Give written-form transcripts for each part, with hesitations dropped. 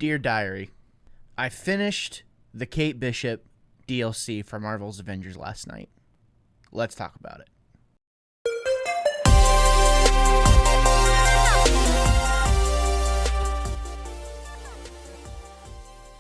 Dear Diary, I finished the Kate Bishop DLC for Marvel's Avengers last night. Let's talk about it.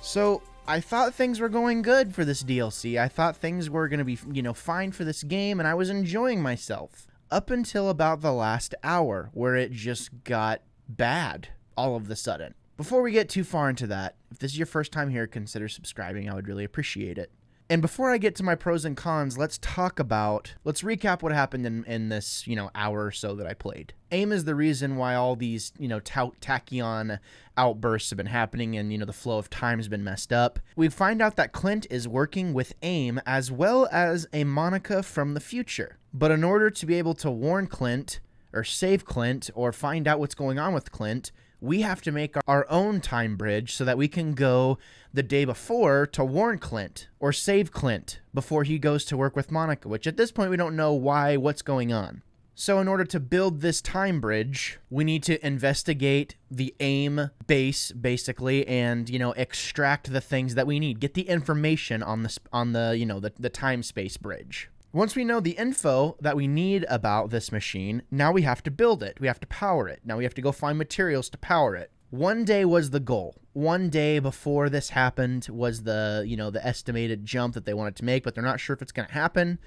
So, I thought things were going good for this DLC. I thought things were going to be, fine for this game, and I was enjoying myself. Up until about the last hour, where it just got bad all of a sudden. Before we get too far into that, if this is your first time here, consider subscribing. I would really appreciate it. And before I get to my pros and cons, let's recap what happened in this, hour or so that I played. AIM is the reason why all these, tachyon outbursts have been happening and, the flow of time has been messed up. We find out that Clint is working with AIM as well as a Monica from the future. But in order to be able to warn Clint, or save Clint, or find out what's going on with Clint, we have to make our own time bridge so that we can go the day before to warn Clint or save Clint before he goes to work with Monica, which at this point we don't know what's going on. So in order to build this time bridge, we need to investigate the AIM base basically and, extract the things that we need, get the information on the time space bridge. Once we know the info that we need about this machine, now we have to build it. We have to power it. Now we have to go find materials to power it. One day was the goal. One day before this happened was the estimated jump that they wanted to make, but they're not sure if it's going to happen.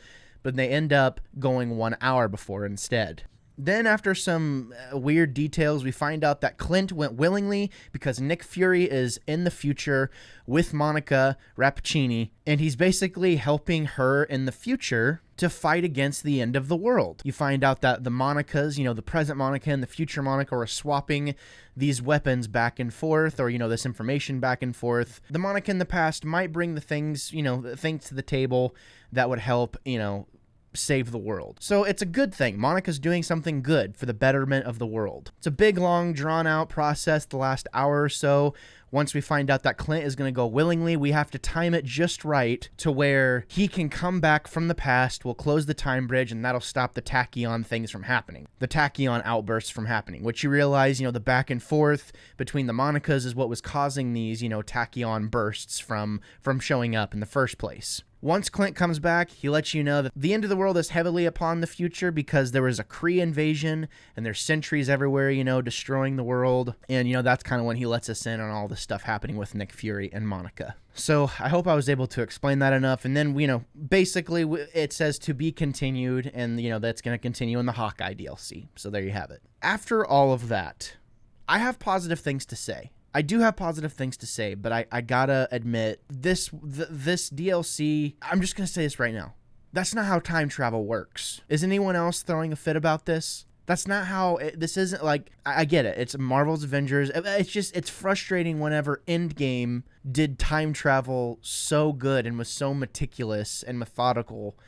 But they end up going 1 hour before instead. Then after some weird details, we find out that Clint went willingly because Nick Fury is in the future with Monica Rappaccini, and he's basically helping her in the future to fight against the end of the world. You find out that the Monicas, the present Monica and the future Monica are swapping these weapons back and forth, or, this information back and forth. The Monica in the past might bring the things, things to the table that would help, save the world. So it's a good thing. Monica's doing something good for the betterment of the world. It's a big, long, drawn-out process the last hour or so. Once we find out that Clint is going to go willingly, we have to time it just right to where he can come back from the past, we'll close the time bridge, and that'll stop the tachyon things from happening. The tachyon outbursts from happening, which you realize, the back and forth between the Monicas is what was causing these, tachyon bursts from showing up in the first place. Once Clint comes back, he lets you know that the end of the world is heavily upon the future because there was a Kree invasion and there's sentries everywhere, destroying the world. And, that's kind of when he lets us in on all the stuff happening with Nick Fury and Monica. So I hope I was able to explain that enough. And then, basically it says to be continued, and, that's going to continue in the Hawkeye DLC. So there you have it. After all of that, I have positive things to say. I do have positive things to say, but I gotta admit, this DLC, I'm just gonna say this right now. That's not how time travel works. Is anyone else throwing a fit about this? That's not how, this isn't like, I get it. It's Marvel's Avengers. It's frustrating whenever Endgame did time travel so good and was so meticulous and methodical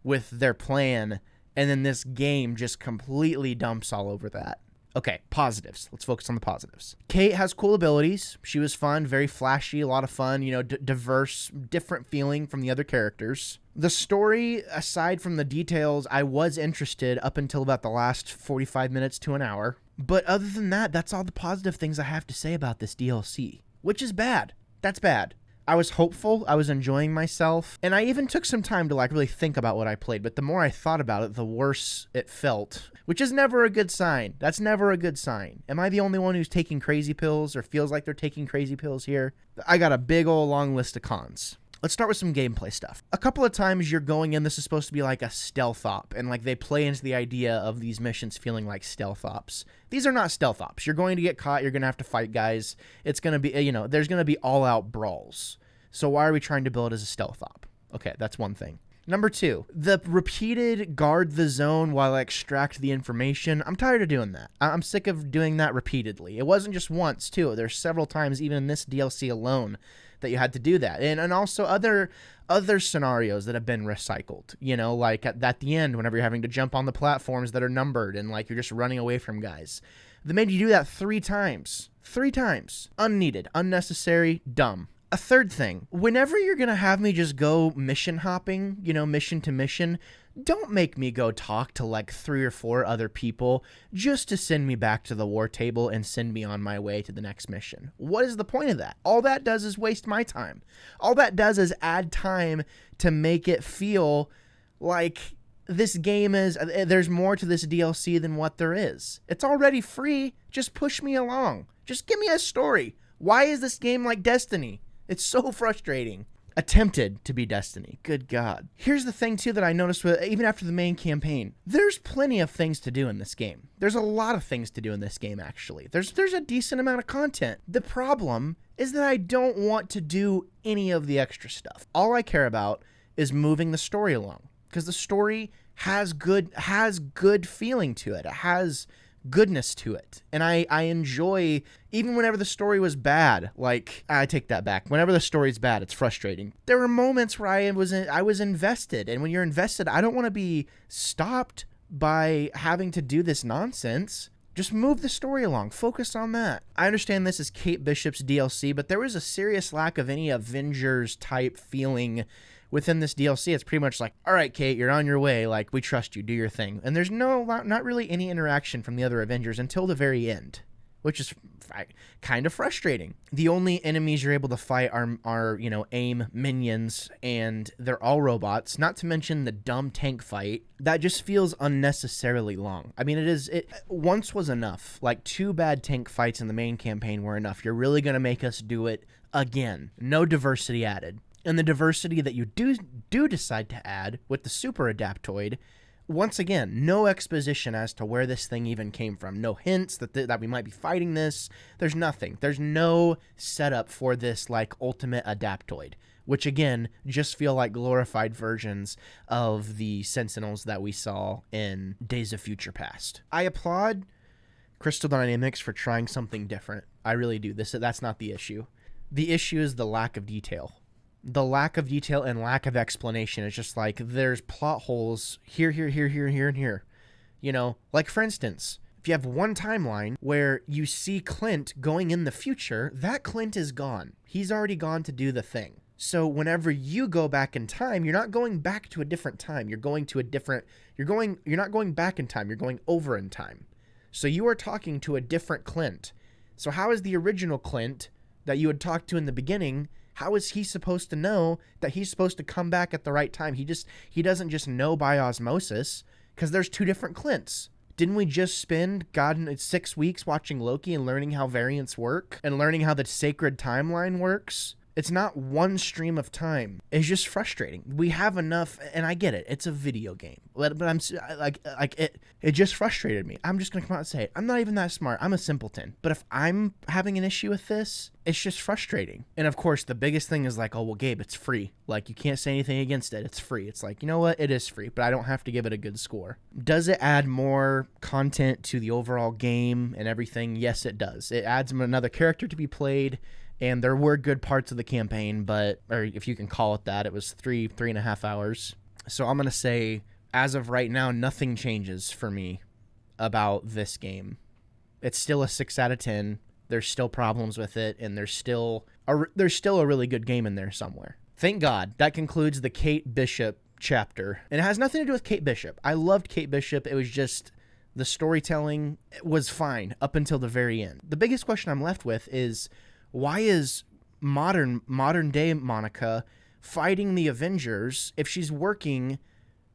with their plan, and then this game just completely dumps all over that. Okay, positives. Let's focus on the positives. Kate has cool abilities. She was fun, very flashy, a lot of fun, diverse, different feeling from the other characters. The story, aside from the details, I was interested up until about the last 45 minutes to an hour. But other than that, that's all the positive things I have to say about this DLC, which is bad. That's bad. I was hopeful, I was enjoying myself, and I even took some time to really think about what I played, but the more I thought about it, the worse it felt, which is never a good sign. That's never a good sign. Am I the only one who's taking crazy pills or feels like they're taking crazy pills here? I got a big old long list of cons. Let's start with some gameplay stuff. A couple of times you're going in, this is supposed to be like a stealth op, and they play into the idea of these missions feeling like stealth ops. These are not stealth ops. You're going to get caught, you're going to have to fight guys. It's going to be, there's going to be all-out brawls. So why are we trying to build as a stealth op? Okay, that's one thing. Number two, the repeated guard the zone while I extract the information. I'm tired of doing that. I'm sick of doing that repeatedly. It wasn't just once, too. There's several times, even in this DLC alone, that you had to do that. And also other scenarios that have been recycled, like at the end, whenever you're having to jump on the platforms that are numbered and you're just running away from guys. They made you do that 3 times. 3 times. Unneeded, unnecessary, dumb. A third thing, whenever you're going to have me just go mission hopping, mission to mission, don't make me go talk to like 3 or 4 other people just to send me back to the war table and send me on my way to the next mission. What is the point of that? All that does is waste my time. All that does is add time to make it feel like this game there's more to this DLC than what there is. It's already free. Just push me along. Just give me a story. Why is this game like Destiny? It's so frustrating. Attempted to be Destiny. Good God. Here's the thing, too, that I noticed even after the main campaign. There's plenty of things to do in this game. There's a lot of things to do in this game, actually. There's a decent amount of content. The problem is that I don't want to do any of the extra stuff. All I care about is moving the story along, because the story has good feeling to it. It has goodness to it, and I enjoy, even whenever the story was bad. Like, I take that back. Whenever the story's bad, it's frustrating. There were moments where I was invested, and when you're invested, I don't want to be stopped by having to do this nonsense. Just move the story along. Focus on that. I understand this is Kate Bishop's DLC, but there was a serious lack of any Avengers type feeling within this DLC. It's pretty much like, all right, Kate, you're on your way. Like, we trust you. Do your thing. And there's not really any interaction from the other Avengers until the very end, which is kind of frustrating. The only enemies you're able to fight are AIM minions, and they're all robots, not to mention the dumb tank fight. That just feels unnecessarily long. I mean, it once was enough. Like, 2 bad tank fights in the main campaign were enough. You're really going to make us do it again. No diversity added. And the diversity that you do decide to add with the super adaptoid, once again, no exposition as to where this thing even came from. No hints that we might be fighting this. There's nothing. There's no setup for this, like, ultimate adaptoid, which, again, just feel like glorified versions of the Sentinels that we saw in Days of Future Past. I applaud Crystal Dynamics for trying something different. I really do. That's not the issue. The issue is the lack of detail. The lack of detail and lack of explanation is just like, there's plot holes here, and here. Like, for instance, if you have one timeline where you see Clint going in the future, that Clint is gone. He's already gone to do the thing. So whenever you go back in time, you're not going back to a different time. You're not going back in time. You're going over in time. So you are talking to a different Clint. So how is the original Clint that you had talked to in the beginning, how is he supposed to know that he's supposed to come back at the right time? He doesn't just know by osmosis, because there's 2 different Clints. Didn't we just spend 6 weeks watching Loki and learning how variants work and learning how the sacred timeline works? It's not one stream of time. It's just frustrating. We have enough, and I get it. It's a video game, but I'm like it just frustrated me. I'm just gonna come out and say it. I'm not even that smart. I'm a simpleton. But if I'm having an issue with this, it's just frustrating. And of course, the biggest thing is like, oh well, Gabe, it's free. Like, you can't say anything against it. It's free. It's like, you know what? It is free, but I don't have to give it a good score. Does it add more content to the overall game and everything? Yes, it does. It adds another character to be played. And there were good parts of the campaign, or if you can call it that, it was 3.5 hours. So I'm going to say, as of right now, nothing changes for me about this game. It's still a 6 out of 10. There's still problems with it, and there's still a really good game in there somewhere. Thank God. That concludes the Kate Bishop chapter. And it has nothing to do with Kate Bishop. I loved Kate Bishop. It was just, the storytelling was fine up until the very end. The biggest question I'm left with is, why is modern day Monica fighting the Avengers if she's working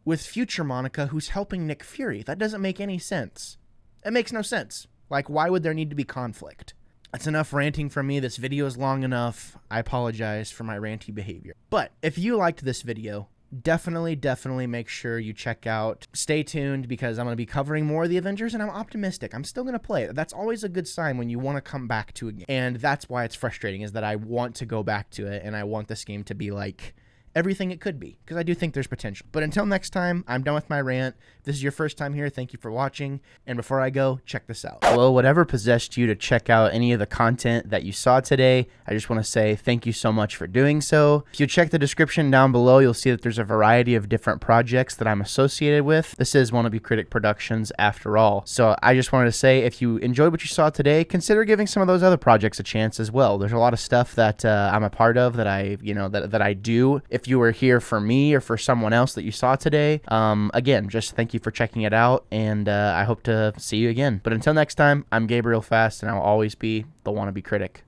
with future Monica, who's helping Nick Fury? That doesn't make any sense. It makes no sense. Like, why would there need to be conflict? That's enough ranting from me. This video is long enough. I apologize for my ranty behavior. But if you liked this video, definitely make sure you check out. Stay tuned, because I'm going to be covering more of the Avengers, and I'm optimistic. I'm still going to play it. That's always a good sign when you want to come back to a game. And that's why it's frustrating, is that I want to go back to it, and I want this game to be like everything it could be, because I do think there's potential. But until next time, I'm done with my rant. If this is your first time here, thank you for watching. And before I go, check this out. Well, whatever possessed you to check out any of the content that you saw today, I just want to say thank you so much for doing so. If you check the description down below, you'll see that there's a variety of different projects that I'm associated with. This is Wannabe Critic Productions after all. So I just wanted to say, if you enjoyed what you saw today, consider giving some of those other projects a chance as well. There's a lot of stuff that I'm a part of that that I do. If you were here for me or for someone else that you saw today, again, just thank you for checking it out, and I hope to see you again. But until next time, I'm Gabriel Fast, and I'll always be the Wannabe Critic.